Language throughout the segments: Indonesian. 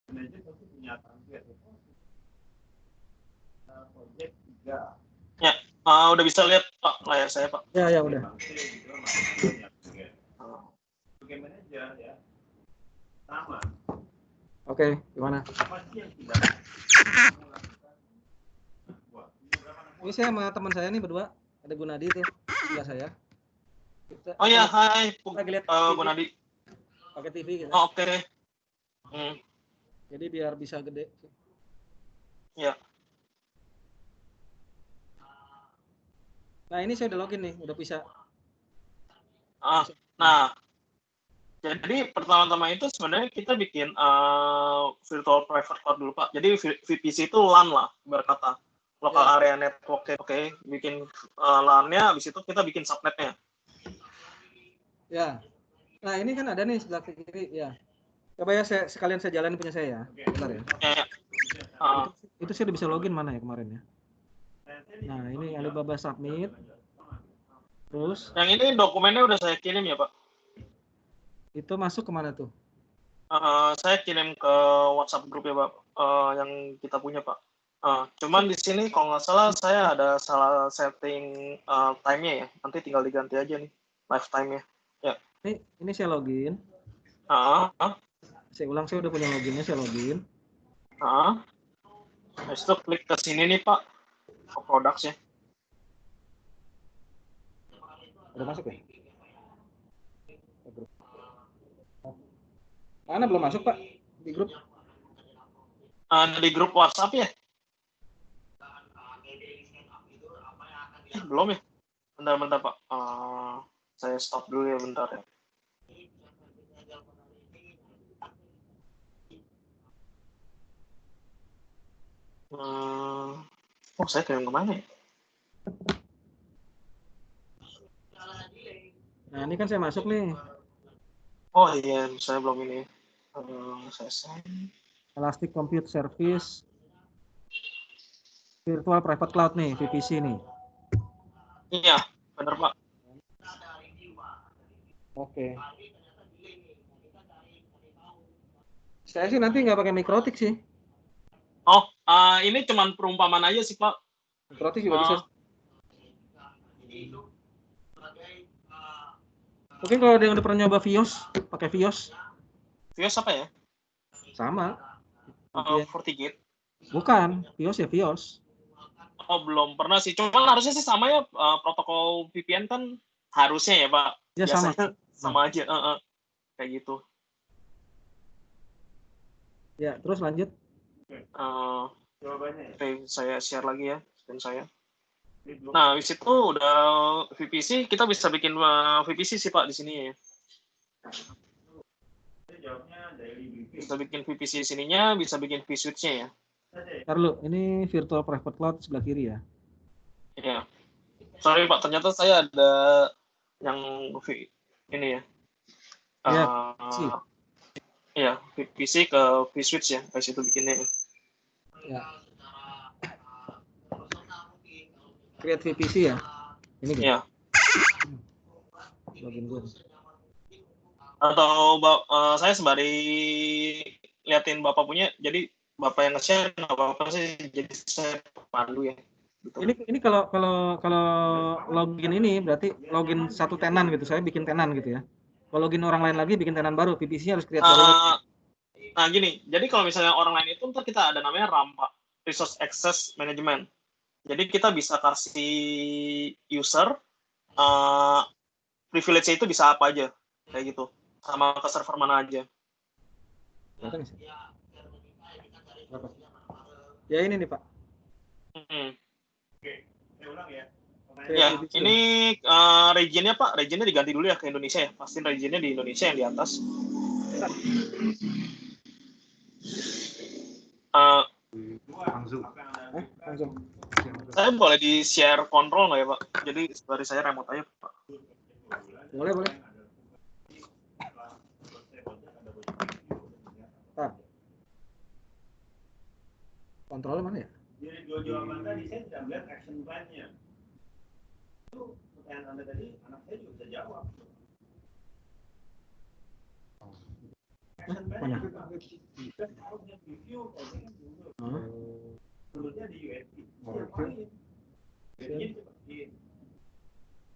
manajer pasti punya target. Project 3. Ya, udah bisa lihat Pak layar saya Pak. Ya udah. Sebagai manajer ya, sama. Oke, gimana? Apa sih yang tidak melakukan? Ini saya sama teman saya nih berdua, ada Gunadi tuh, sebelah saya. Oh ya, hai, lagi lihat Gunadi. Pakai TV gitu. Oh, oke deh. Jadi biar bisa gede. Ya. Nah ini saya udah login nih, udah bisa. Nah, jadi pertama-tama itu sebenarnya kita bikin virtual private cloud dulu Pak. Jadi VPC itu LAN lah, berkata local area network. Oke. Bikin LAN-nya, habis itu kita bikin subnetnya. Ya. Nah ini kan ada nih sebelah kiri ya. Coba ya sekalian saya jalanin punya saya ya. Bentar ya. Itu saya udah bisa login mana ya kemarin ya. Nah ini Alibaba Submit. Terus. Yang ini dokumennya udah saya kirim ya Pak. Itu masuk kemana tuh? Saya kirim ke WhatsApp grup ya Pak, yang kita punya Pak. Cuman di sini kalau nggak salah saya ada salah setting time-nya ya. Nanti tinggal diganti aja nih lifetime-nya. Ya. Ini saya login. Saya ulang, saya udah punya loginnya, saya login. Habis itu klik ke sini nih Pak, ke products ya. Udah masuk ya? Mana belum masuk Pak di grup? Di grup WhatsApp ya? Belum ya? Bentar Pak. Saya stop dulu ya bentar ya. Saya kirim kemana ya? Nah ini kan saya masuk nih. Oh iya, saya belum ini. Saya send. Elastic Compute Service Virtual Private Cloud nih, VPC nih. Iya, benar Pak. Oke. Saya sih nanti nggak pakai Mikrotik sih. Oh, ini cuman perumpamaan aja sih Pak. Mikrotik juga bisa. Mungkin kalau ada yang udah pernah nyoba Vios, pakai Vios. Vios apa ya? Sama. FortiGate. Bukan, Vios ya Vios. Oh, belum pernah sih. Cuman harusnya sih sama ya, protokol VPN kan harusnya ya Pak. Ya biasanya sama aja. Kayak gitu. Ya, terus lanjut. Oke, saya share lagi ya screen saya. Nah, habis itu udah VPC, kita bisa bikin VPC sih Pak di sini ya. Bisa bikin VPC sininya, bisa bikin vSwitch-nya ya. Ntar lu, ini virtual private cloud sebelah kiri ya. Iya. Sorry Pak, ternyata saya ada yang ini ya. Iya, VPC ke vSwitch ya, pas itu bikinnya. Ya. Create VPC ya. Ini gitu. Iya. Login gue. Atau saya sembari liatin Bapak punya, jadi Bapak yang nge-share nggak apa-apa sih, jadi saya pandu ya. Gitu. Ini kalau login ini berarti login satu tenan gitu. Saya bikin tenan gitu ya. Kalau login orang lain lagi bikin tenan baru, VPC-nya harus create baru. Nah gini, jadi kalau misalnya orang lain itu ntar kita ada namanya RAMPA, Resource Access Management. Jadi kita bisa kasih user privilege-nya itu bisa apa aja, kayak gitu, sama ke server mana aja. Ya ini nih Pak. Oke, saya ulang ya. Ya, ini region-nya Pak, region-nya diganti dulu ya ke Indonesia ya. Pasti region-nya di Indonesia yang di atas. Langsung. Saya boleh di-share kontrol nggak ya Pak? Jadi dari saya remote aja Pak. Boleh. Pak. Kontrolnya mana ya? Dari dua jawaban tadi saya tidak melihat action plan-nya. Itu pertanyaan Anda tadi, anak saya juga bisa jawab. Mana? Dulunya di USB.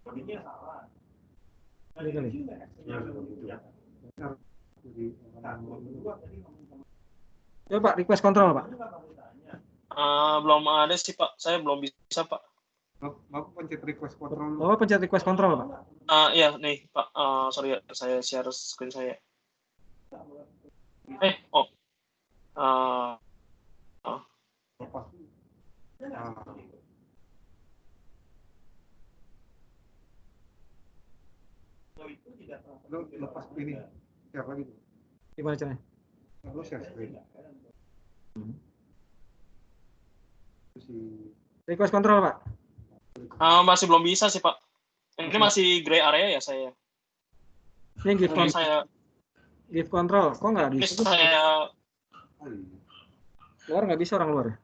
Jadinya salah. Ini kali. Coba Pak, request control Pak. Belum ada sih Pak, saya belum bisa Pak. Bapak pencet request control. Bapak pencet request control Pak. Iya nih Pak, sorry ya, saya share screen saya. Lepas. Lu lepas ini. Siapa gitu? Gimana caranya? Lu share screen. Request control Pak. Masih belum bisa sih Pak. Ini masih gray area ya saya. Ini give control. Saya Give control. Kok nggak ini bisa? saya Luar nggak bisa, orang luar ya?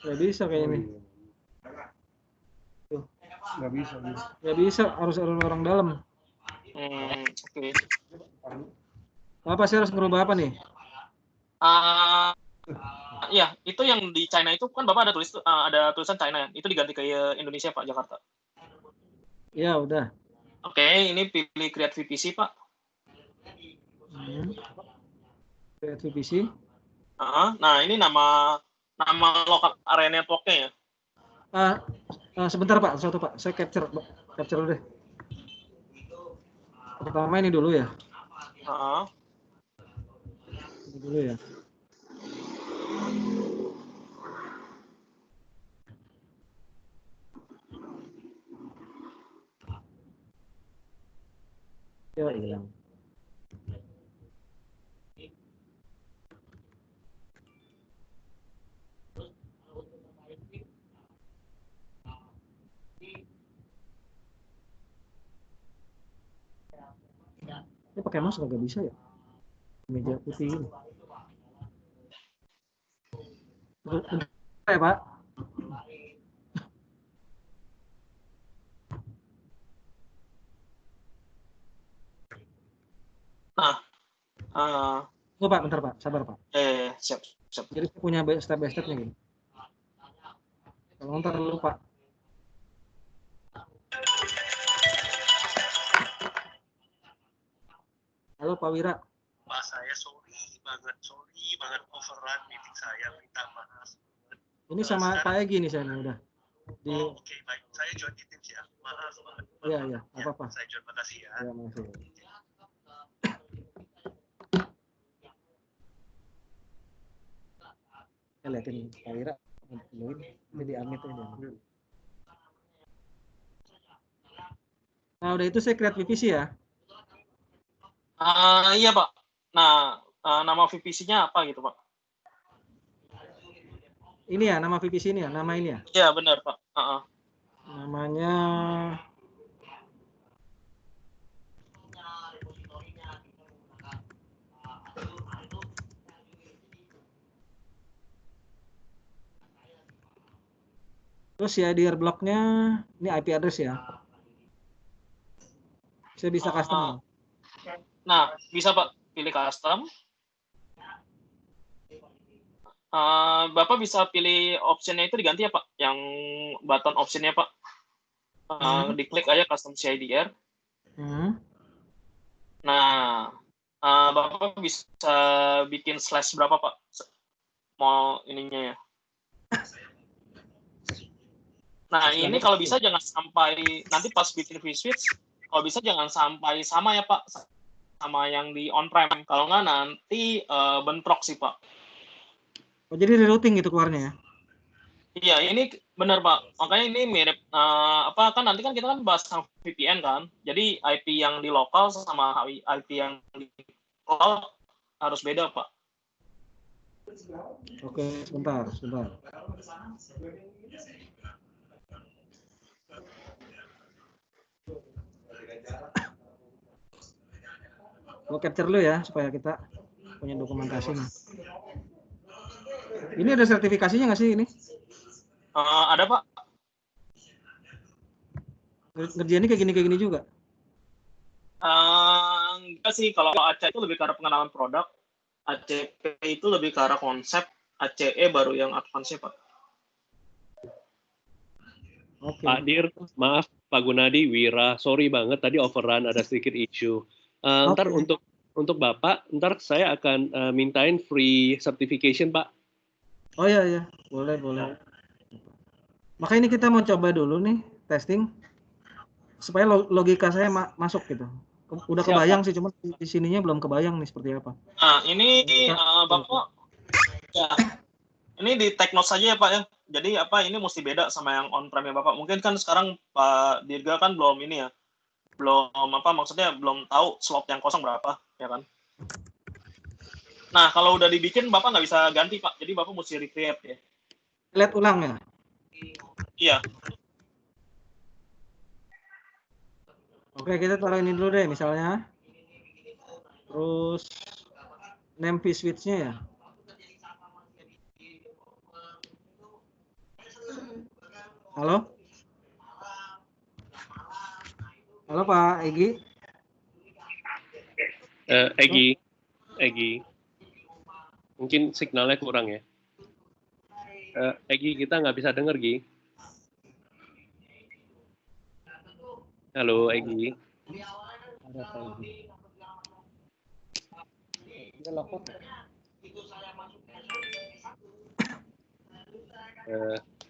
Nggak bisa kayaknya nih. Tuh. Nggak bisa, harus orang dalam. Oke. Apa sih harus ngerubah apa nih? Iya, itu yang di China itu kan Bapak ada tulisan China, itu diganti ke Indonesia Pak, Jakarta. Ya udah. Oke, ini pilih create VPC Pak. Create VPC. Nah ini nama lokal area networknya ya. Sebentar Pak, satu Pak, saya capture dulu deh. Pertama ini dulu ya. Ini dulu ya. Ya hilang. Ini pakai mouse nggak bisa ya? Meja putih ini. Bentar ya Pak. Oh Pak, bentar Pak, sabar Pak. Siap. Jadi saya punya step by stepnya gini. Kalau ntar dulu Pak. Halo Pak Wira. Pak, saya sorry banget overrun meeting saya, minta maaf. Ini sama Pak Egi nih saya udah. Oke, baik. Saya join di Teams ya. Maaf banget. Iya, apa-apa. Saya join, makasih ya. Ya, makasih. Saya liatin Pak Wira jadi amit aja. Nah, udah itu saya create VPC ya. Iya Pak. Nah, nama VPC-nya apa gitu Pak? Ini ya, nama VPC ini ya, nama ini ya? Iya benar Pak. Namanya terus ya CIDR blocknya ini IP address ya. Saya bisa custom. Nah, bisa Pak pilih custom. Bapak bisa pilih optionnya itu diganti ya Pak, yang button optionnya Pak. Diklik aja custom CIDR. Nah, Bapak bisa bikin slash berapa Pak? Mau ininya ya. Nah, ini kalau bisa jangan sampai nanti pas bikin vSwitch, kalau bisa jangan sampai sama ya Pak, sama yang di on-prem. Kalau nggak nanti bentrok sih Pak. Oh, jadi rerouting gitu keluarnya ya? Iya, ini benar Pak. Makanya ini mirip kan nanti kan kita kan bahas tentang VPN kan. Jadi IP yang di lokal sama IP yang di cloud harus beda Pak. Oke, sebentar. Gue capture dulu ya supaya kita punya dokumentasi nih. Ini ada sertifikasinya nggak sih ini? Ada Pak. Ngerjainnya kayak gini juga. Enggak sih, kalau AC itu lebih ke arah pengenalan produk, ACP itu lebih ke arah konsep, ACE baru yang advance Pak. Oke. Pak Dir, maaf Pak Gunadi, Wira, sorry banget tadi overrun ada sedikit issue. Ntar untuk Bapak, ntar saya akan mintain free certification Pak. Oh iya, boleh. Maka ini kita mau coba dulu nih testing supaya logika saya masuk gitu. Udah Siap, kebayang Pak. sih, cuma di sininya belum kebayang nih seperti apa. Nah, ini Bapak, ya, ini di take note saja ya Pak ya. Jadi ini mesti beda sama yang on-prem ya Bapak. Mungkin kan sekarang Pak Dirga kan belum ini ya, maksudnya belum tahu slot yang kosong berapa, ya kan? Nah, kalau udah dibikin Bapak nggak bisa ganti Pak. Jadi Bapak mesti recreate ya. Lihat ulang ya. Iya. Oke, kita taruh ini dulu deh misalnya. Terus name switch-nya ya. Halo? Halo Pak Egi. Egi. Mungkin signalnya kurang ya. Egi, kita nggak bisa denger, Gi. Halo, Egi. Ada Pak Egi.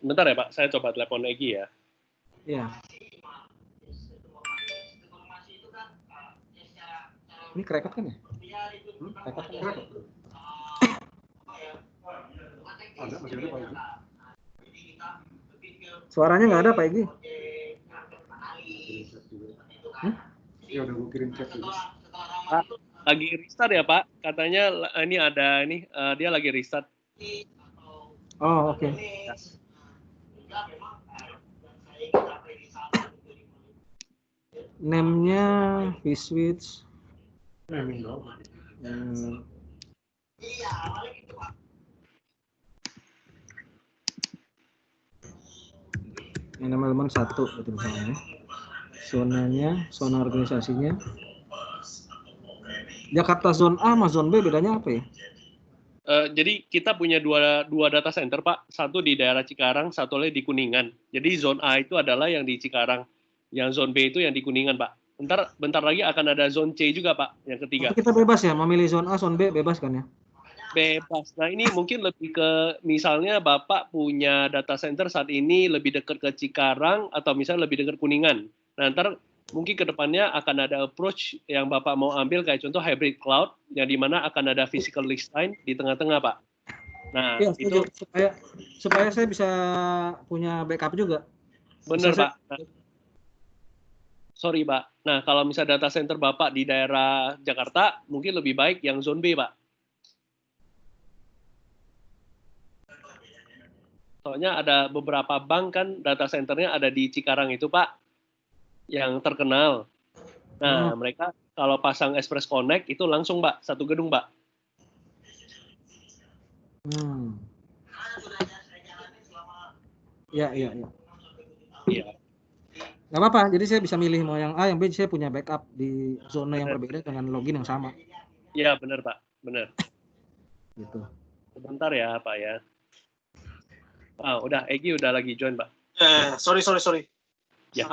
Bentar ya Pak, saya coba telepon Egi ya. Iya. Ini kerekot kan ya? Kerekot kan ya? Ada, masih ada Pak Egi. Suaranya nggak ada Pak Egi. Ya udah gue kirim chat dulu. Pak, lagi restart ya Pak? Katanya ini ada ini dia lagi restart. Oh, oke. Name-nya vSwitch. Naming dong. Yang nama elemen 1 gitu misalnya. Zonanya, zona organisasinya. Jakarta zone A sama zone B bedanya apa ya? Jadi kita punya dua data center Pak, satu di daerah Cikarang, satu lagi di Kuningan. Jadi zone A itu adalah yang di Cikarang, yang zone B itu yang di Kuningan Pak. Bentar lagi akan ada zone C juga Pak, yang ketiga. Itu kita bebas ya, memilih zone A, zone B bebas kan ya? Bebas. Nah ini mungkin lebih ke misalnya Bapak punya data center saat ini lebih dekat ke Cikarang atau misalnya lebih dekat Kuningan. Nah ntar mungkin ke depannya akan ada approach yang Bapak mau ambil kayak contoh hybrid cloud yang dimana akan ada physical list line di tengah-tengah Pak. Nah Ya, itu supaya saya bisa punya backup juga. benar Pak. Sorry Pak. Nah kalau misalnya data center Bapak di daerah Jakarta mungkin lebih baik yang zone B Pak. Soalnya ada beberapa bank kan data centernya ada di Cikarang itu Pak, yang terkenal. Nah mereka kalau pasang Express Connect itu langsung Pak, satu gedung Pak. Iya. Iya. Nggak apa-apa, jadi saya bisa milih mau yang A, yang B, saya punya backup di zona yang berbeda dengan login yang sama. Iya benar Pak, benar. Gitu. Sebentar ya Pak ya. Udah Egi udah lagi join Pak. Sorry. Ya.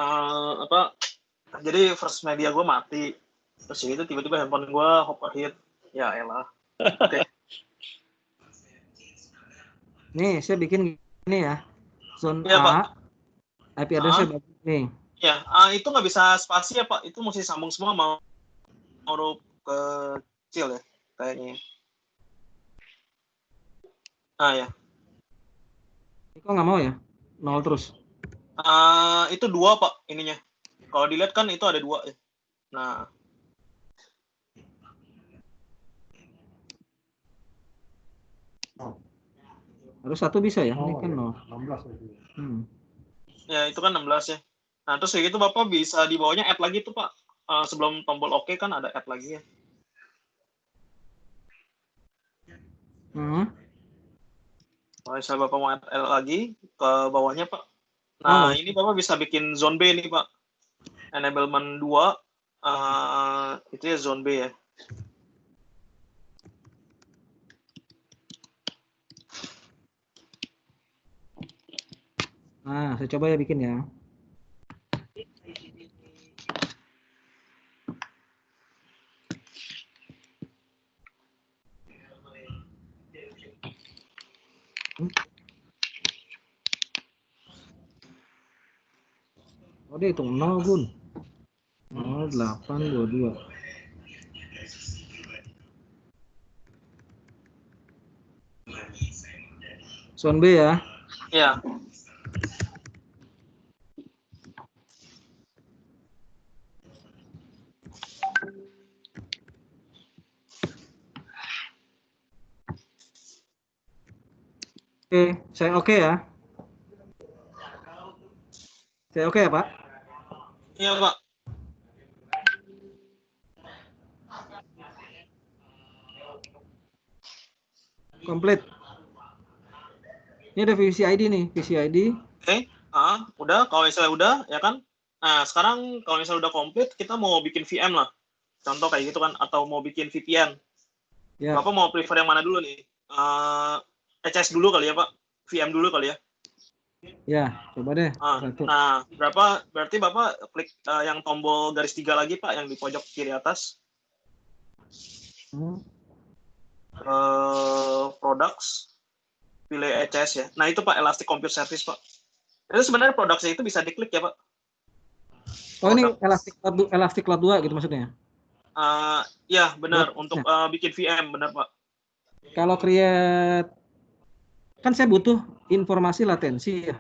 Jadi first media gue mati. Terus itu tiba-tiba handphone gue overheat. Ya elah. Oke. Nih, saya bikin gini ya. Zone Ya, A, Pak. IP address-nya nih. Ya, itu nggak bisa spasi ya Pak. Itu mesti sambung semua mau huruf kecil ya kayaknya. Ya. Kok nggak mau ya? 0 terus. Itu 2 Pak ininya. Kalau dilihat kan itu ada 2 ya. Nah. Harus 1 bisa ya? Ini kan 0. 16 itu. Ya, itu kan 16 ya. Nah, terus kayak gitu Bapak bisa di bawahnya add lagi tuh Pak. Sebelum tombol OK kan ada add lagi ya. Kalau misalnya Bapak mau add lagi ke bawahnya Pak. Nah, ini Bapak bisa bikin zone B nih Pak. enablement 2 itu ya zone B ya. Nah, saya coba ya bikin ya. Oh, dia hitung 0, Gun. 0822. Zone B ya. Iya. Oke, saya oke ya. Saya oke ya, Pak? Iya, Pak. Komplit. Ini ada VCID nih, VCID. Oke. Udah, kalau misalnya udah, ya kan? Nah, sekarang kalau misalnya udah komplit, kita mau bikin VM lah. Contoh kayak gitu kan, atau mau bikin VPN. Ya. Bapak mau prefer yang mana dulu nih? ECS dulu kali ya, Pak? VM dulu kali ya? Ya, coba deh. Nah, berarti Bapak klik yang tombol garis 3 lagi, Pak, yang di pojok kiri atas. Products, pilih ECS ya. Nah, itu Pak, Elastic Compute Service, Pak. Itu sebenarnya produknya itu bisa diklik ya, Pak. Oh, ini Elastic Cloud 2 gitu maksudnya? Ya, benar. Untuk bikin VM, benar, Pak. Kalau create, kan saya butuh informasi latensi ya.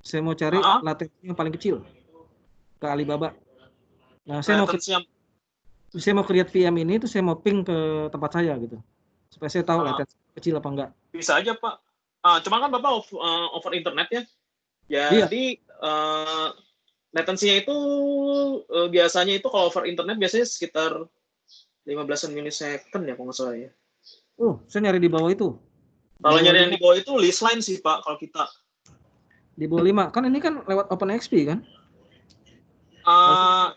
Saya mau cari latensi yang paling kecil ke Alibaba. Nah, saya mau create VM ini, itu saya mau ping ke tempat saya gitu. Supaya saya tahu latensi kecil apa enggak. Bisa aja, Pak. Cuma kan Bapak over internet ya. Jadi latensinya itu biasanya itu kalau over internet biasanya sekitar 15 milisecond ya kalau nggak salah ya. Saya nyari di bawah itu. Kalau nyari yang di bawah itu list line sih, Pak, kalau kita. Di bawah 5. Kan ini kan lewat OpenXP kan?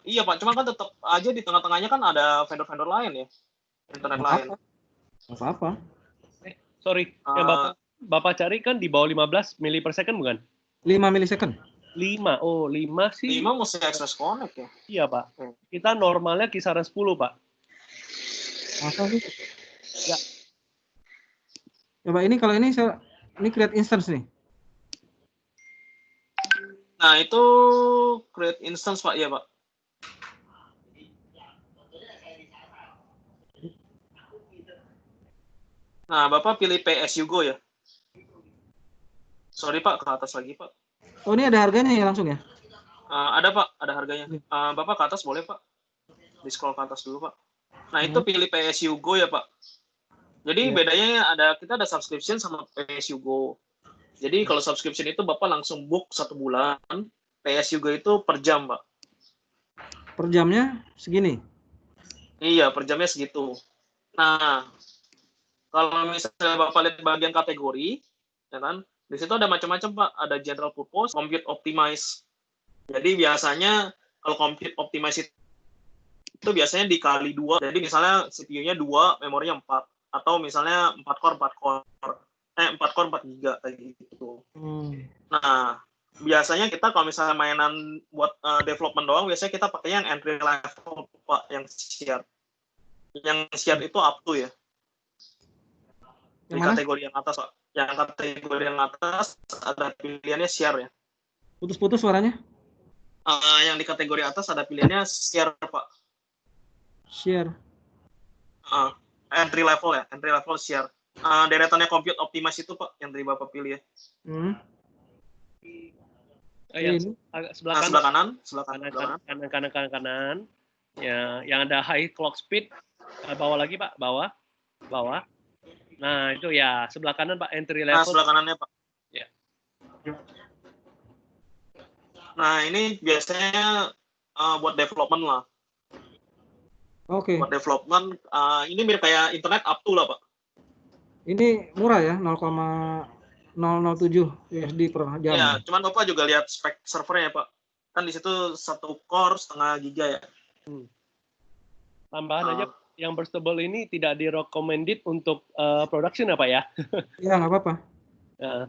Iya, Pak. Cuma kan tetap aja di tengah-tengahnya kan ada vendor-vendor lain ya. Internet lain. Apa-apa. Sorry, yang Bapak cari kan di bawah 15 mili per second bukan? 5 milisecond. 5. Oh, 5 sih. 5 mesti access connect ya? Iya, Pak. Kita normalnya kisaran 10, Pak. Masa sih? Ya. Coba ini kalau ini create instance nih. Nah, itu create instance, Pak, ya, Pak. Nah, Bapak pilih PSUGO ya. Sorry, Pak, ke atas lagi, Pak. Oh, ini ada harganya ya langsung ya? Ada, Pak, ada harganya. Bapak ke atas boleh, Pak. Di scroll ke atas dulu, Pak. Nah, itu pilih PSUGO ya, Pak. Jadi bedanya kita ada subscription sama PSUGO. Jadi kalau subscription itu Bapak langsung book 1 bulan, PSUGO itu per jam, Pak. Per jamnya segini? Iya, per jamnya segitu. Nah, kalau misalnya Bapak lihat bagian kategori, ya kan, di situ ada macam-macam, Pak. Ada general purpose, compute optimize. Jadi biasanya kalau compute optimize itu biasanya dikali 2. Jadi misalnya CPU-nya 2, memorinya 4. Atau misalnya 4 core 4 4 giga kayak gitu. Nah, biasanya kita kalau misalnya mainan buat development doang, biasanya kita pakai yang entry level, Pak, yang share. Yang share itu up to ya. Di kategori yang atas, Pak. Yang kategori yang atas ada pilihannya share ya. Putus-putus suaranya? Yang di kategori atas ada pilihannya share, Pak. Share. Entry level ya, entry level share. Deretannya compute optimize itu, Pak, yang tadi Bapak pilih ya. Sebelah kanan. Ya, yang ada high clock speed, bawah lagi, Pak, bawah. Nah, itu ya, sebelah kanan, Pak, entry level. Nah, sebelah kanannya, Pak. Ya. Nah, ini biasanya buat development lah. Oke. Buat development, ini mirip kayak internet up to lah, Pak. Ini murah ya, 0,007 USD per jam. Ya, cuman Bapak juga lihat spek servernya, Pak. Kan di situ 1 core setengah giga ya. Tambahan aja, yang burstable ini tidak di-recommended untuk production apa ya? Ya, nggak apa-apa. Ya.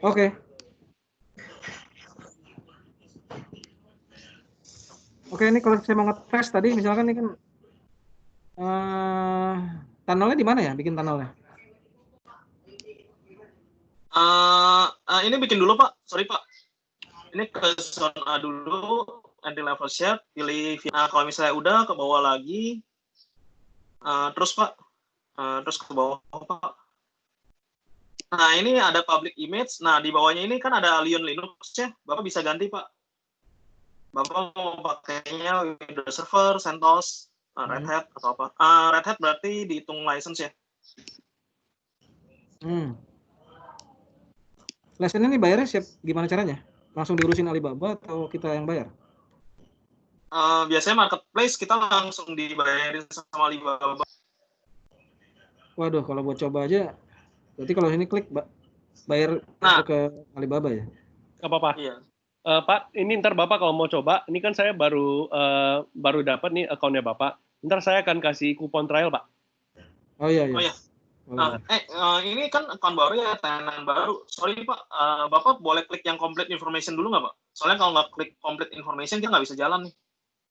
Oke. Oke, ini kalau saya mau nge-tes tadi, misalkan ini kan tunnelnya di mana ya? Bikin tunnelnya? Ini bikin dulu Pak, sorry Pak. Ini ke zone A dulu, anti level shape, pilih. Nah, kalau misalnya udah ke bawah lagi, terus Pak, terus ke bawah Pak. Nah, ini ada public image. Nah, di bawahnya ini kan ada Alien Linux ya. Bapak bisa ganti, Pak. Bapak mau pakainya Windows Server, CentOS, Red Hat, atau apa. Red Hat berarti dihitung license ya. License ini bayarnya siap gimana caranya? Langsung diurusin Alibaba atau kita yang bayar? Biasanya marketplace kita langsung dibayarin sama Alibaba. Waduh, kalau buat coba aja, berarti kalau ini klik bayar ke Alibaba ya? Nggak apa-apa. Iya. Pak, ini ntar Bapak kalau mau coba, ini kan saya baru dapat nih akunnya Bapak. Ntar saya akan kasih kupon trial, Pak. Oh iya. Oh iya. Ini kan akun baru ya, tenan baru. Sorry Pak, Bapak boleh klik yang complete information dulu nggak Pak? Soalnya kalau nggak klik complete information, dia nggak bisa jalan nih.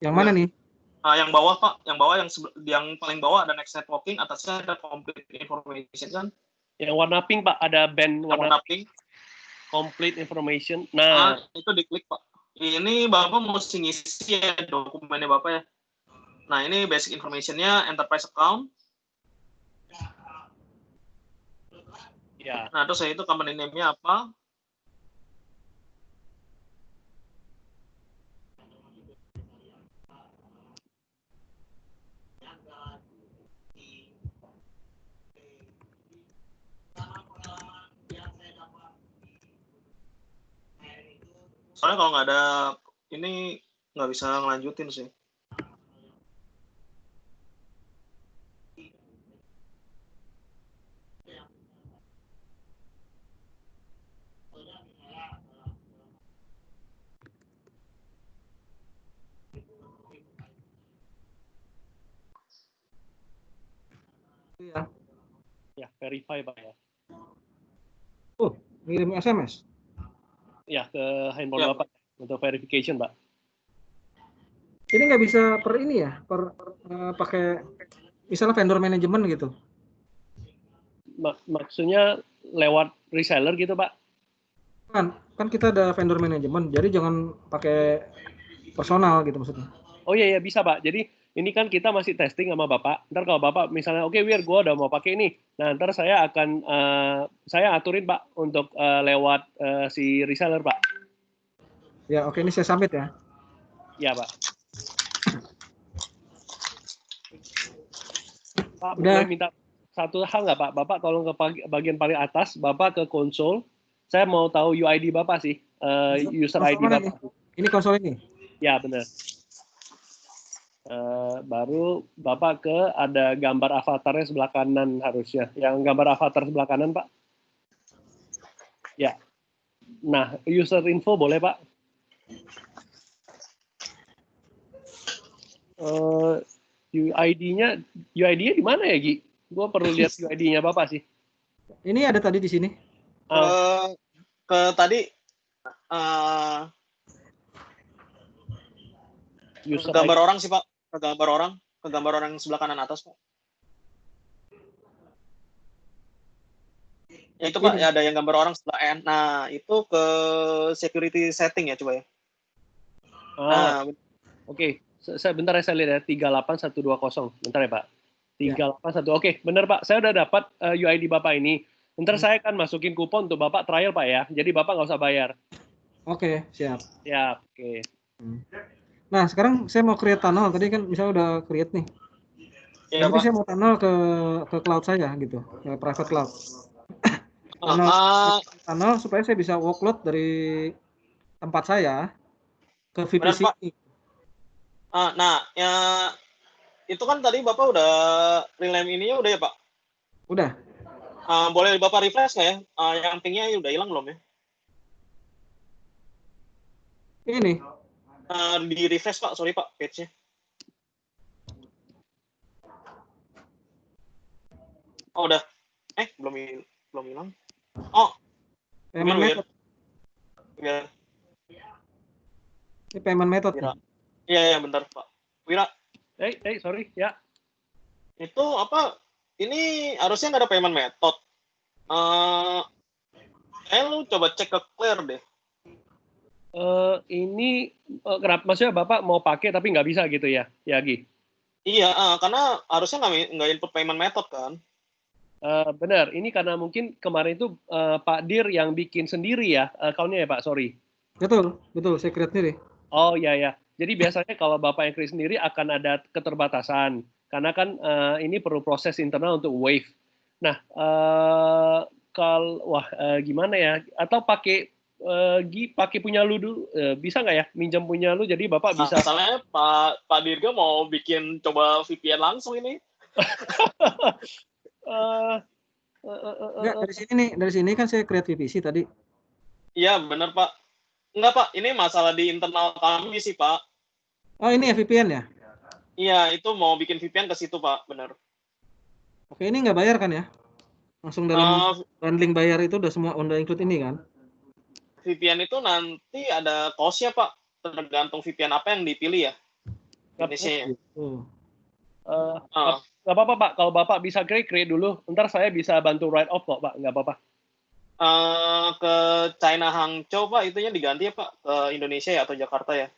Yang mana nih? Yang bawah Pak, yang bawah yang paling bawah ada next networking, atasnya ada complete information kan? Yang warna pink Pak, ada band warna pink. Complete information. Nah, itu diklik Pak. Ini Bapak mesti ngisi ya dokumennya Bapak ya. Nah, ini basic information-nya, enterprise account. Ya. Nah, terus itu company name-nya apa? Soalnya kalau nggak ada ini nggak bisa ngelanjutin sih. Ya, verify Pak ya. Ngirim SMS? Ya, ke handphone Bapak untuk verification Pak. Ini nggak bisa per ini ya, pakai misalnya vendor manajemen gitu? Maksudnya lewat reseller gitu Pak? Kan kita ada vendor manajemen, jadi jangan pakai personal gitu maksudnya. Oh iya, bisa Pak. Jadi ini kan kita masih testing sama Bapak. Ntar kalau Bapak misalnya, oke, Wir, gue udah mau pakai ini. Nah, ntar saya akan, saya aturin Pak untuk lewat si reseller Pak. Ya, oke, ini saya submit ya. Ya Pak. Pak, udah. boleh minta satu hal nggak Pak? Bapak tolong ke bagian paling atas, Bapak ke konsol. Saya mau tahu UID Bapak sih, user ID Bapak. Ini konsol ini? Ya, benar. Baru Bapak ke ada gambar avatarnya sebelah kanan harusnya. Yang gambar avatar sebelah kanan, Pak. Ya. Nah, user info boleh, Pak? UID-nya di mana ya, Gi? Gua perlu lihat UID-nya Bapak sih. Ini ada tadi di sini. Ke tadi gambar orang sih Pak, ke gambar orang yang sebelah kanan atas Pak. Ya itu Pak, ya ada yang gambar orang sebelah N. Nah, itu ke security setting ya coba ya. Oke. Bentar ya, saya lihat ya, 38120. Bentar ya Pak. 381. Oke, benar Pak. Saya udah dapat UID Bapak ini. Bentar saya akan masukin kupon untuk Bapak trial Pak ya. Jadi Bapak nggak usah bayar. Oke, siap. Siap, oke. Nah, sekarang saya mau create tunnel. Tadi kan misalnya udah create nih. Ya, jadi saya mau tunnel ke cloud saya gitu, ke private cloud. Tunnel supaya saya bisa workload dari tempat saya ke VPC ini. Nah, ya itu kan tadi Bapak udah rename ininya udah ya Pak? Udah. Boleh Bapak refresh nggak ya? Yang pingnya udah hilang belum ya? Ini. Di refresh Pak, sorry Pak, page-nya. Oh udah. Belum hilang. Oh. Payment method. Biar. Ini payment method. Iya, bentar Pak. Wira. Sorry, ya. Itu apa? Ini harusnya nggak ada payment method. Lu coba cek ke Clear deh. Ini kenapa? Maksudnya Bapak mau pakai tapi nggak bisa gitu ya, Gi? Iya, karena harusnya nggak input payment method kan. Benar, ini karena mungkin kemarin itu Pak Dir yang bikin sendiri ya account-nya ya Pak, sorry. Betul, saya create sendiri. Oh ya. Jadi biasanya kalau Bapak yang create sendiri akan ada keterbatasan. Karena kan ini perlu proses internal untuk wave. Nah, gimana ya? Atau pakai punya lu dulu, bisa nggak ya? Minjam punya lu, jadi Bapak bisa. Masalahnya Pak Dirga mau bikin coba VPN langsung ini. Enggak, dari sini kan saya create VPC tadi. Iya, benar Pak. Enggak Pak, ini masalah di internal kami sih Pak. Oh ini ya VPN ya? Iya, itu mau bikin VPN ke situ Pak, benar. Oke, ini nggak bayar kan ya? Langsung dalam bundling bayar itu udah include ini kan? VPN itu nanti ada cost-nya Pak, tergantung VPN apa yang dipilih ya. Jenisnya. Nggak apa-apa Pak, kalau Bapak bisa create dulu, ntar saya bisa bantu write off kok Pak, nggak apa-apa. Ke China Hangzhou Pak, itunya diganti ya Pak, ke Indonesia ya atau Jakarta ya.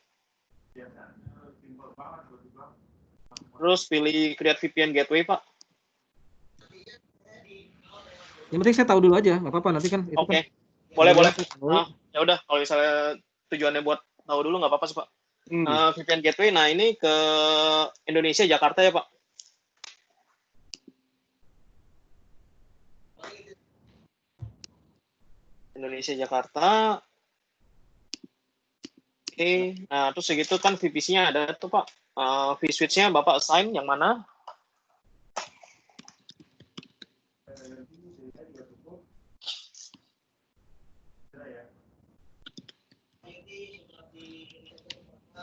Terus pilih create VPN gateway Pak. Yang penting saya tahu dulu aja, nggak apa-apa nanti kan. Oke. Boleh. Ya udah, kalau misalnya tujuannya buat tahu dulu nggak apa-apa sih Pak. VPN gateway, nah ini ke Indonesia Jakarta ya Pak. Indonesia Jakarta. Oke, nah terus segitu kan VPC-nya ada tuh Pak. vSwitch-nya Bapak assign yang mana?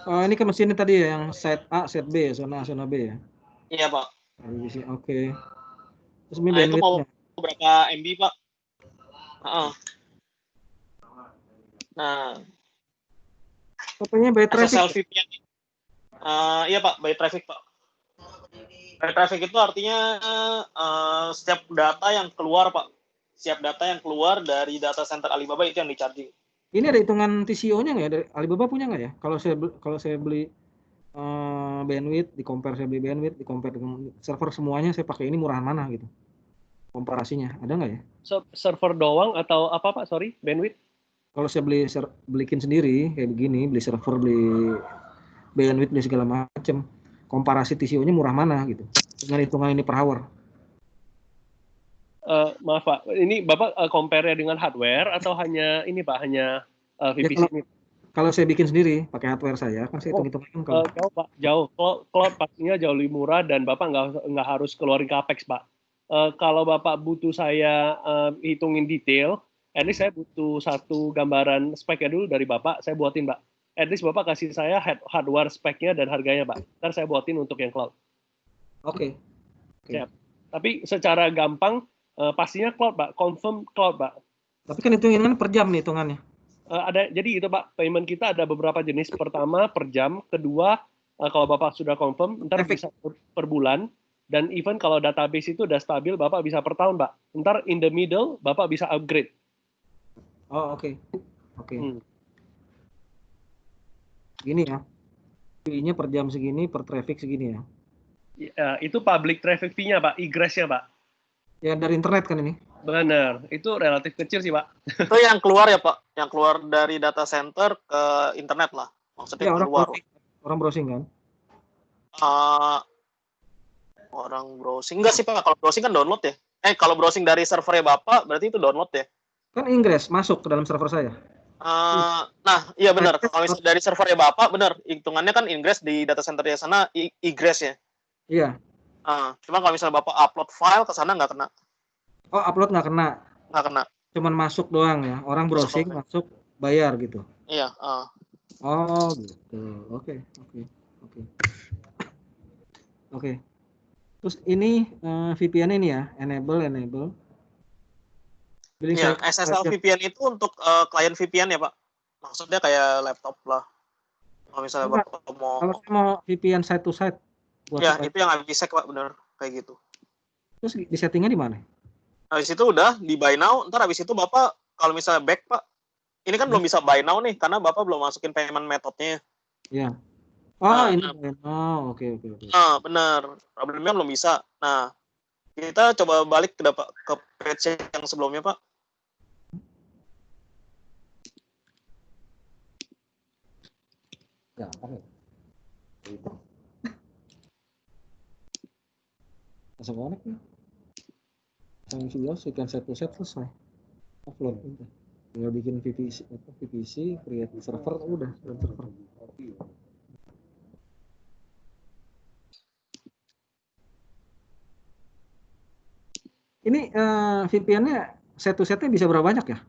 Ini ke mesin tadi ya, yang set A, set B, zona B ya? Iya Pak. Oke. Terus ini itu mau berapa MB Pak? Nah, katanya by traffic. SSL VPN. Iya Pak, by traffic Pak. By traffic itu artinya setiap data yang keluar Pak. Setiap data yang keluar dari data center Alibaba itu yang di-charging. Ini ada hitungan TCO-nya nggak ya? Dari Alibaba punya nggak ya? Kalau saya beli bandwidth, saya beli bandwidth, di-compare dengan server semuanya, saya pakai ini murahan mana gitu? Komparasinya, ada nggak ya? Server doang atau apa Pak? Sorry, bandwidth? Kalau saya belikin sendiri kayak begini, beli server, beli bandwidth, beli segala macam, komparasi TCO-nya murah mana gitu? Dengan hitungan ini per hour. Maaf Pak, ini Bapak compare-nya dengan hardware atau hanya ini Pak, hanya VPC ini? Kalau saya bikin sendiri pakai hardware saya, kan saya hitung-hitungan kalau jauh Pak, jauh. Cloud pastinya jauh lebih murah dan Bapak nggak harus keluarin capex Pak. Kalau Bapak butuh saya hitungin detail, at least saya butuh satu gambaran speknya dulu dari Bapak, saya buatin Pak. At least Bapak kasih saya hardware speknya dan harganya Pak. Ntar saya buatin untuk yang cloud. Oke. Siap. Tapi secara gampang pastinya cloud Pak, confirm cloud Pak. Tapi kan hitungannya per jam nih hitungannya. Jadi itu Pak, payment kita ada beberapa jenis. Pertama per jam, kedua kalau Bapak sudah confirm, ntar bisa per bulan. Dan even kalau database itu udah stabil, Bapak bisa per tahun, Pak. Ntar in the middle, Bapak bisa upgrade. Oh, oke. Gini ya. Fee-nya per jam segini, per traffic segini ya. Itu public traffic fee-nya, Pak. Egress-nya, Pak. Ya, dari internet kan ini? Benar. Itu relatif kecil sih, Pak. Itu yang keluar ya, Pak? Yang keluar dari data center ke internet lah. Maksudnya ya, keluar. Orang browsing kan? Orang browsing. Enggak sih, Pak. Kalau browsing kan download ya. Kalau browsing dari servernya Bapak, berarti itu download ya? Kan ingress, masuk ke dalam server saya. Nah, iya benar. Kalau misalnya dari servernya Bapak, benar. Hitungannya kan ingress di data centernya sana, egress ya? Iya. Cuma kalau misalnya Bapak upload file ke sana nggak kena. Oh, upload nggak kena. Nggak kena. Cuman masuk doang ya. Orang browsing, masuk, bayar gitu. Iya. Oh, gitu. Oke. Terus ini VPN ini ya, enable. Jadi Iya, saya SSL VPN itu untuk klien VPN ya, Pak? Maksudnya kayak laptop lah. Kalau misalnya Enggak. Bapak mau... Kalau saya mau VPN side to side buat Ya, supaya- itu yang IPsec, Pak, bener. Kayak gitu. Terus di settingnya di mana? Habis itu udah di buy now, ntar habis itu Bapak kalau misalnya back, Pak, ini kan belum bisa buy now nih, karena Bapak belum masukin payment methodnya. Ya. Oh, ini. Oh, oke. Nah, benar. Problemnya belum bisa. Nah, kita coba balik ke page yang sebelumnya, Pak. Gampang ya. Gitu. Langsung connect nih. Yang jelas ikan set to set selesai. Upload udah. Tinggal bikin VPC, create server udah, server. Ini VPN-nya set to setnya bisa berapa banyak ya?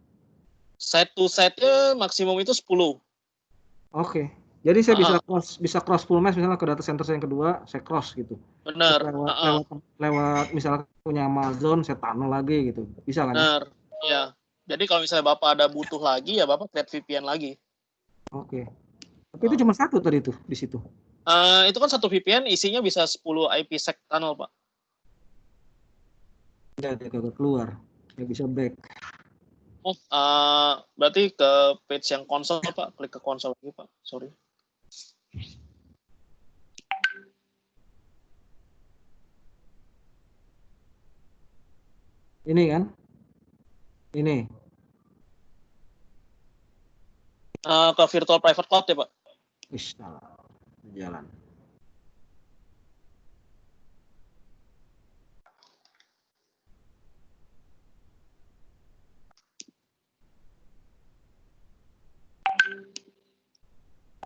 Set to setnya maksimum itu 10. Oke. Jadi saya bisa cross full mesh misalnya ke data center saya yang kedua, saya cross gitu. Benar. Lewat misalnya punya Amazon, saya tunnel lagi gitu. Bisa kan? Benar. Ya. Jadi kalau misalnya Bapak ada butuh lagi ya Bapak create VPN lagi. Oke. Tapi itu cuma satu tadi tuh di situ. Itu kan satu VPN isinya bisa 10 IPsec tunnel, Pak. Ya, dia kagak keluar. Nggak bisa back. Oh, berarti ke page yang konsol, Pak. Klik ke konsol lagi, Pak. Sorry. Ini kan? Ini. Ke virtual private cloud ya, Pak. Jalan.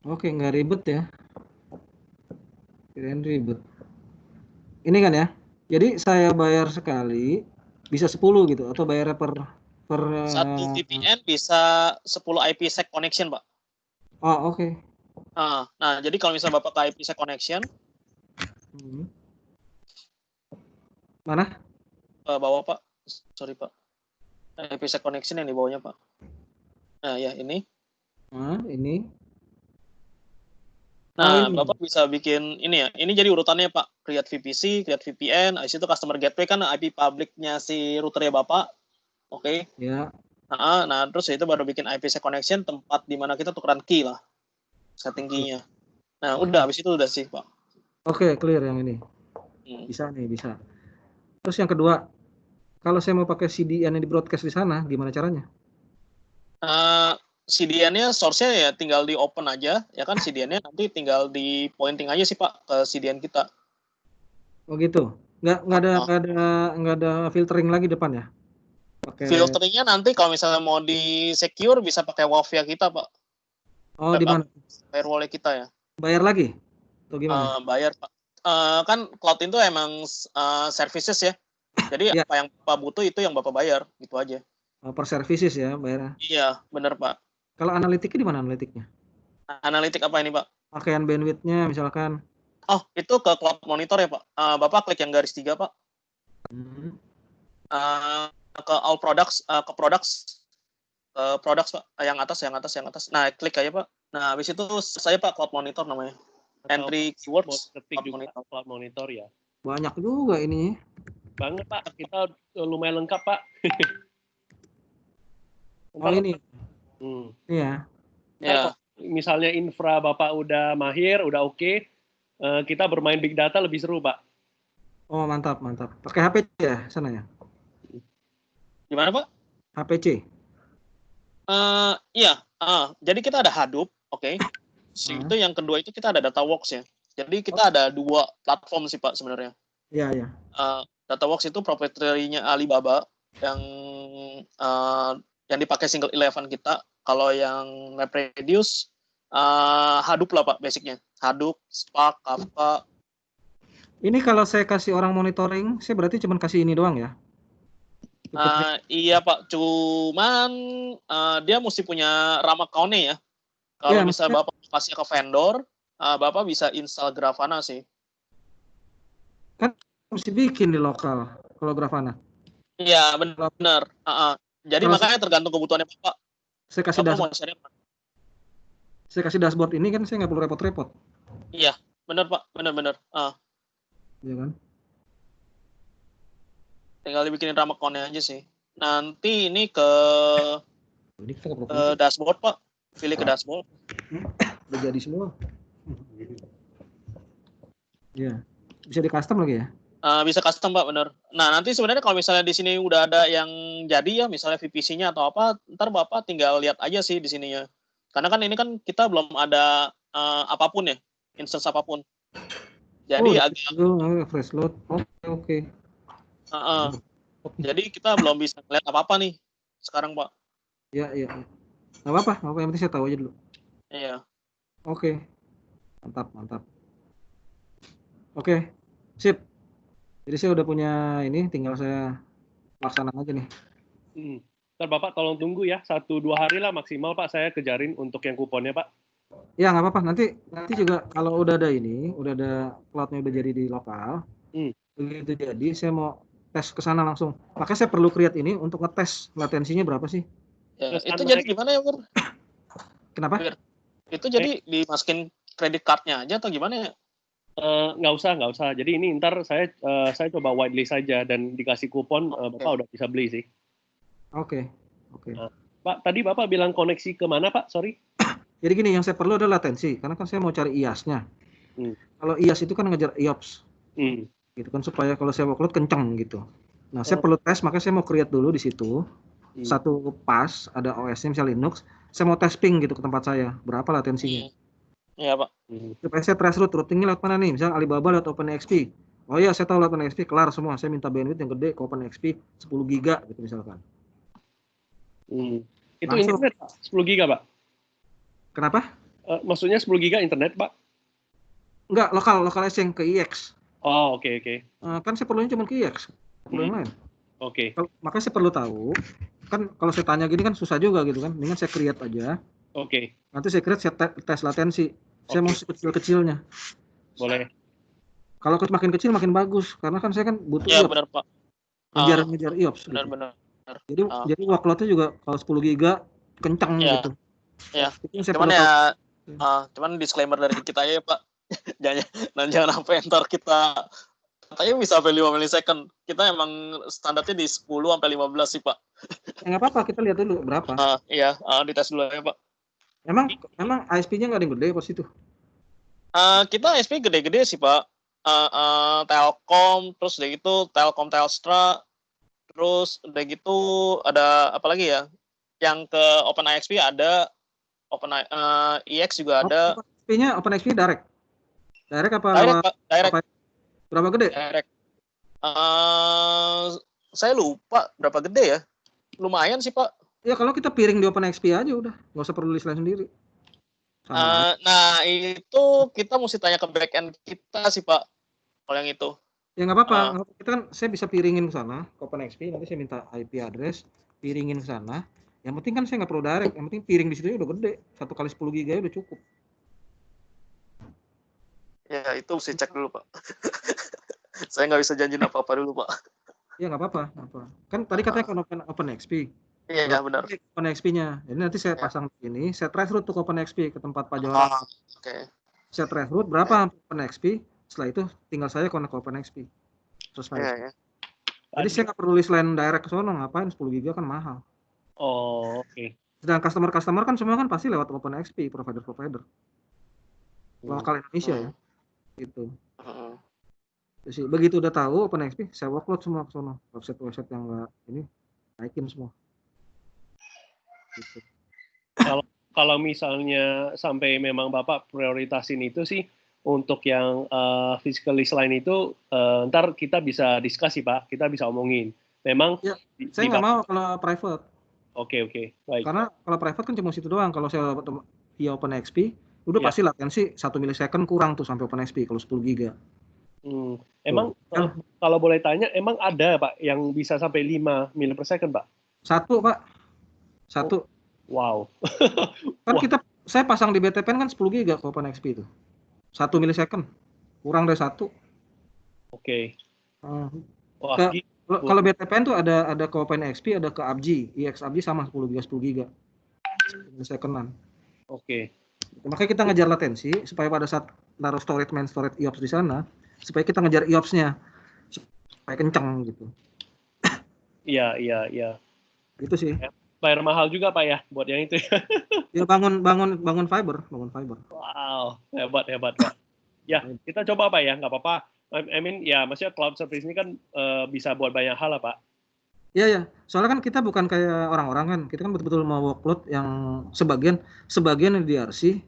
Oke, nggak ribet ya. Kirain ribet. Ini kan ya. Jadi saya bayar sekali bisa 10 gitu atau bayar per satu VPN bisa 10 IPsec connection, Pak. Oh, oke. Nah, jadi kalau misalnya Bapak ke IPsec connection, mana? Bawah, Pak. Sorry, Pak. IPsec connection yang di bawahnya, Pak. Nah, ya ini. Ini. Nah, Bapak bisa bikin ini ya. Ini jadi urutannya, Pak. Create VPC, create VPN, habis itu customer gateway kan IP publicnya si routernya Bapak. Oke. Ya. Nah, terus itu baru bikin IPsec connection, tempat di mana kita tukeran key lah. Setting key-nya. Nah, udah habis itu udah sih, Pak. Oke, clear yang ini. Bisa nih, bisa. Terus yang kedua, kalau saya mau pakai CDN yang di broadcast di sana, gimana caranya? CDN-nya source-nya ya tinggal di open aja, ya kan CDN-nya nanti tinggal di pointing aja sih, Pak, ke CDN kita. Oh gitu. Nggak ada filtering lagi depan ya? Filteringnya nanti kalau misalnya mau di secure bisa pakai WAF-nya kita, Pak. Oh, di mana? Firewall kita ya. Bayar lagi? Atau gimana? Bayar, Pak. Kan cloud itu emang services ya. Jadi apa yang Bapak butuh itu yang Bapak bayar, gitu aja. Per services ya bayarnya? Iya, bener, Pak. Kalau analitiknya di mana analitiknya? Analitik apa ini, Pak? Pakaian bandwidth-nya misalkan. Oh, itu ke cloud monitor ya, Pak. Bapak klik yang garis 3, Pak. Ke all products, ke products, Pak. Yang atas. Nah, klik aja, Pak. Nah, habis itu saya, Pak, cloud monitor namanya. Entry keywords, cloud monitor ya. Banyak juga ini. Banget, Pak. Kita lumayan lengkap, Pak. Oh, ini. Iya. Ya. Misalnya infra Bapak udah mahir, udah oke, kita bermain big data lebih seru, Pak. Oh, mantap. Pakai HPC ya sana ya? Gimana, Pak? HPC. Iya. Jadi kita ada Hadoop, oke. Itu yang kedua itu kita ada DataWorks ya. Jadi kita ada 2 platform sih, Pak, sebenarnya. Iya. DataWorks itu proprietary-nya Alibaba yang dipakai single 11 kita. Kalau yang MapReduce, Hadoop lah, Pak, basicnya. Hadoop, Spark, Kafka. Ini kalau saya kasih orang monitoring, saya berarti cuma kasih ini doang ya? Iya Pak, cuman dia mesti punya RAM account-nya ya. Kalau Iya, misalnya maksudnya- Bapak kasih ke vendor, Bapak bisa install Grafana sih. Mesti bikin di lokal kalau Grafana. Iya, benar. Jadi Kalau makanya tergantung kebutuhannya Bapak. saya kasih Bapak dashboard, mau cari apa? saya kasih dashboard ini kan saya nggak perlu repot-repot, Iya, benar Pak, benar. ya kan? Tinggal dibikinin RAM account-nya aja sih. Nanti ini ke Ini kita nggak perlu dashboard Pak. Pilih ke dashboard. udah jadi semua. Iya, bisa di custom lagi ya? Bisa custom Pak, bener. Nah, nanti sebenarnya kalau misalnya di sini udah ada yang jadi ya, misalnya VPC-nya atau apa, ntar Bapak tinggal lihat aja sih di sininya. Karena kan ini kan kita belum ada apapun ya, instance apapun. Jadi fresh load. Oke. Jadi kita belum bisa lihat apa-apa nih sekarang Pak. Iya. Nggak apa-apa, yang penting saya tahu aja dulu. Iya. Oke. Mantap. Oke, sip. Jadi saya udah punya ini, tinggal saya laksanakan aja nih. Ntar Bapak tolong tunggu ya, 1-2 hari lah maksimal Pak, saya kejarin untuk yang kuponnya Pak. Ya nggak apa-apa, nanti juga kalau udah ada ini, udah ada cloud-nya udah jadi di lokal, begitu jadi saya mau tes ke sana langsung. Makanya saya perlu create ini untuk ngetes latensinya berapa sih. Ya, itu jadi gimana ya, Bur? Kenapa? Itu jadi dimasukin kredit card-nya aja atau gimana ya? Nggak usah. Jadi ini ntar saya coba whitelist saja dan dikasih kupon, Bapak udah bisa beli sih. Oke. Pak, tadi Bapak bilang koneksi kemana Pak? Sorry. Jadi gini, yang saya perlu adalah latensi, karena kan saya mau cari IaaS-nya. Kalau IaaS itu kan ngejar IOPS, gitu kan, supaya kalau saya workload kenceng gitu. Nah, saya perlu tes, makanya saya mau create dulu di situ. Satu pas ada OS-nya misalnya Linux, saya mau tes ping gitu ke tempat saya, berapa latensinya. Iya Pak. Supaya saya trace routingnya lewat mana nih, misalnya Alibaba lewat OpenXP. Oh iya, saya tahu lewat OpenXP, kelar semua. Saya minta bandwidth yang gede ke OpenXP 10 giga gitu misalkan. Itu Langsung. internet Pak? 10 giga Pak? Kenapa? Maksudnya 10 giga internet Pak? Enggak, lokal exchange ke IX. Oh, oke. Kan saya perlunya cuma ke IX, perlu yang lain. Oke. Makanya saya perlu tahu, kan kalau saya tanya gini kan susah juga gitu kan, mendingan saya create aja. Oke. Nanti saya create, saya tes latensi. Saya mau kecil-kecilnya. Boleh. Kalau makin kecil makin bagus, karena kan saya kan butuh Iya benar Pak. ngejar IOPS. Benar. Jadi workload-nya juga kalau 10 giga kencang gitu. Iya. Cuman disclaimer dari kita aja ya Pak. jangan sampai ntar kita katanya bisa sampai 5 milisecond. Kita emang standarnya di 10 sampai 15 sih Pak. Nggak apa-apa, kita lihat dulu berapa. Iya, dites dulu ya Pak. Emang ISP-nya nggak ada yang gede pas itu? Kita ISP gede-gede sih Pak. Telkom, terus udah gitu Telkom Telstra, terus udah gitu ada apa lagi ya? Yang ke OpenIXP ada, IX juga ada. ISP-nya OpenIXP direct? Direct apa? Direct. Berapa gede? Direct. Saya lupa berapa gede ya. Lumayan sih Pak. Ya kalau kita piring di OpenXP aja udah, nggak usah perlu list lain sendiri. Nah itu kita mesti tanya ke backend kita sih Pak, kalau yang itu. Ya nggak apa-apa, kita kan saya bisa piringin ke sana ke OpenXP, nanti saya minta IP address, piringin ke sana. Yang penting kan saya nggak perlu direct, yang penting piring di situ udah gede, 1 kali 10 giga udah cukup. Ya itu mesti cek dulu Pak. Saya nggak bisa janjiin apa-apa dulu Pak. Ya nggak apa-apa. Kan tadi katanya kan OpenXP. Iya benar. OpenXP-nya. Jadi nanti saya pasang ini, saya trace route ke OpenXP ke tempat Pak Joran. Oke. Saya trace route berapa OpenXP, setelah itu tinggal saya connect ke OpenXP. Selesai. Iya. Jadi saya nggak perlu list line direct ke sono, ngapain 10 giga kan mahal. Oh, oke. Sedang customer kan semua kan pasti lewat OpenXP, provider. Lokal Indonesia ya. Gitu. Jadi begitu udah tahu OpenXP, saya workload semua ke sono. Website yang nggak ini naikin semua. Gitu. Kalau misalnya sampai memang Bapak prioritasin itu sih untuk yang physical list line itu ntar kita bisa diskusi Pak, kita bisa omongin. Memang ya, saya nggak mau kalau private. Oke, baik. Karena kalau private kan cuma situ doang. Kalau saya via OpenXP, udah pasti latensi 1 milisecond kurang tuh sampai OpenXP kalau 10 giga. Emang kalau boleh tanya, emang ada Pak yang bisa sampai 5 mili per second Pak? Satu Pak, satu. Wow. Kan Wah. saya pasang di BTPN kan 10 giga OpenXP itu. 1 milisecond, kurang dari 1. Oke. Wah, kalau BTPN tuh ada ke OpenXP, ada ke ABG, EXABG sama 10 giga milisecondan. Oke. Makanya kita ngejar latensi supaya pada saat naruh storage main storage IOPS di sana, supaya kita ngejar IOPS-nya supaya kenceng gitu. Iya. Gitu sih. Bayar mahal juga Pak ya buat yang itu. Ya bangun fiber. Wow, hebat Pak. Ya, kita coba Pak ya, nggak apa-apa. I mean, ya maksudnya cloud service ini kan bisa buat banyak hal lah Pak. Iya. Soalnya kan kita bukan kayak orang-orang kan. Kita kan betul-betul mau workload yang sebagian yang di DRC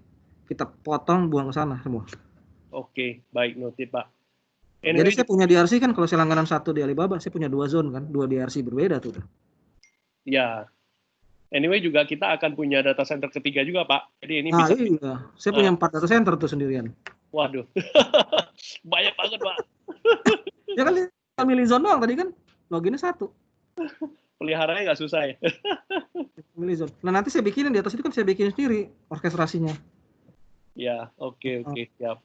kita potong buang ke sana semua. Oke, baik noted Pak. Jadi saya punya DRC kan, kalau saya langganan 1 di Alibaba, saya punya 2 zone kan, 2 DRC berbeda tuh. Ya. Anyway juga kita akan punya data center ketiga juga Pak. Jadi ini bisa. Iya. Saya punya 4 data center tuh sendirian. Waduh. Banyak banget Pak. Ya kan milih zone doang tadi kan, loginnya 1. Peliharanya nggak susah ya. Milih zone. Nah nanti saya bikinin di atas itu kan, saya bikin sendiri orkestrasinya. Ya, oke, siap.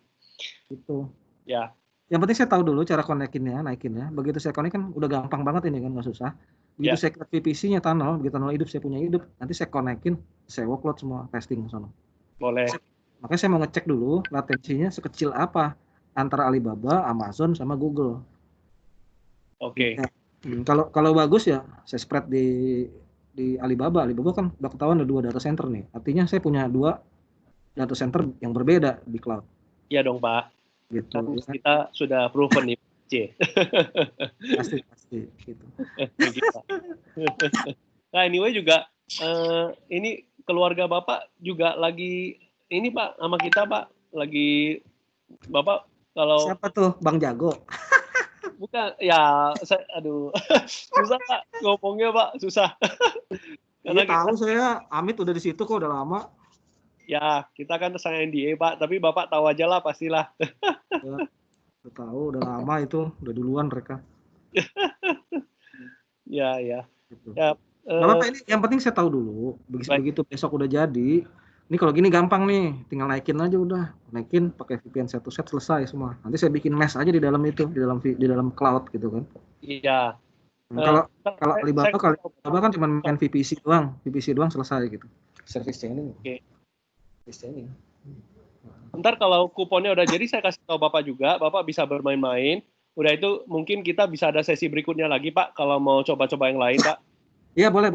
Gitu. Ya. Yang penting saya tahu dulu cara naikinnya. Begitu saya connect kan udah gampang banget ini kan, nggak susah. Begitu saya klik VPC-nya tunnel, begitu tunnel hidup, saya punya hidup. Nanti saya connect-in, saya workload semua testing ke sana. Boleh. Makanya saya mau ngecek dulu latensinya sekecil apa antara Alibaba, Amazon, sama Google. Oke. Ya. Kalau bagus ya saya spread di Alibaba. Alibaba kan udah ketahuan ada 2 data center nih. Artinya saya punya 2 data center yang berbeda di cloud. Iya dong Pak. Gitu. Kan kita sudah proven nih. Pasti gitu. Nah anyway juga ini keluarga Bapak juga lagi ini Pak sama kita Pak, lagi Bapak kalau siapa tuh Bang Jago? Bukan ya, susah Pak ngomongnya Pak, susah. Karena tahu saya Amit udah di situ kok udah lama. Ya kita kan tersangka NDA Pak, tapi Bapak tahu aja lah pastilah. Ya, udah tahu udah lama itu, udah duluan mereka. Ya. Gitu. Ya. Bapak ini yang penting saya tahu dulu. Begitu besok udah jadi. Ini kalau gini gampang nih, tinggal naikin aja udah. Naikin pakai VPN satu set selesai semua. Nanti saya bikin mesh aja di dalam itu, di dalam cloud gitu kan. Iya. Kalau Alibaba kan cuma main VPC doang selesai gitu. Service chaining. Oke. Service chaining. Ntar kalau kuponnya udah jadi saya kasih tahu Bapak juga, Bapak bisa bermain-main. Udah itu mungkin kita bisa ada sesi berikutnya lagi Pak, kalau mau coba-coba yang lain Pak. Iya boleh.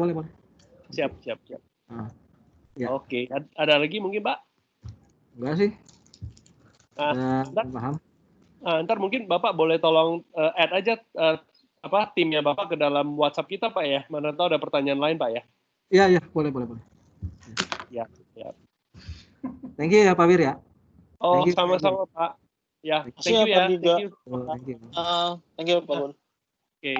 Siap. Ya. Oke, ada lagi mungkin Pak? Enggak sih. Paham. Ntar mungkin Bapak boleh tolong add aja timnya Bapak ke dalam WhatsApp kita Pak ya. Mana tahu ada pertanyaan lain Pak ya. Iya, boleh. Ya. Thank you ya Pak Wir ya. Oh, sama-sama Pak. Ya, thank you ya. Thank you. Thank you. Thank you Pak Gun. Oke.